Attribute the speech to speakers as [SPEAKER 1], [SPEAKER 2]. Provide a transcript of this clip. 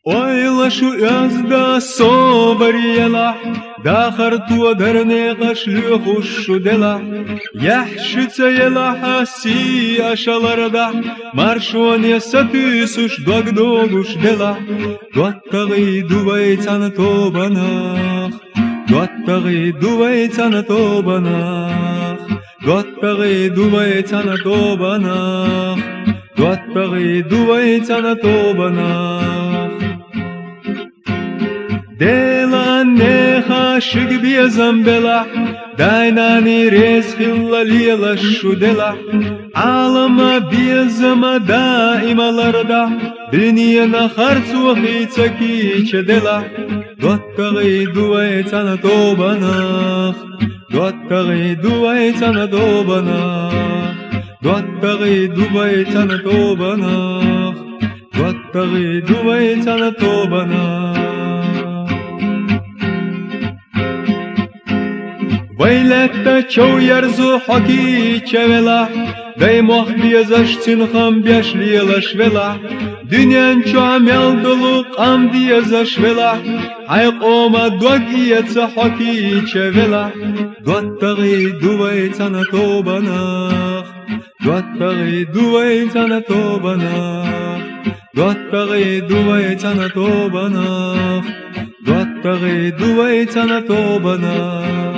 [SPEAKER 1] Ойлашу язда собарьела, дахар туадерне кашлюхушу дела. Яхшица ела хаси ашаларда, маршуане сатысуш догдогуш дела. Дуаттагы дувайцан тобанах, дуаттагы дувайцан тобанах, дуаттагы дувайцан тобанах, дуаттагы дувайцан тобанах. Dela neha shigbiya zambela, dainani rezhilla lila shudela. Alama biyazama daimalarda, dünya na harcu hitsa kichedela. Dottagı duaytsana tobanach, dottagı duaytsana tobanach, dottagı duaytsana tobanach, dottagı duaytsana tobanach. Вайлетта чоу ярзу хоки чевела, дай мох биязаштин хам бяшлиела швела. Дünyan çoğamel dolu qam diye zaşvela, ayqoma dogiyatsa hoki çevela. Dottagı duvaytsana tobanach, dottagı duvaytsana tobanach, dottagı duvaytsana tobanach, dottagı duvaytsana tobanach.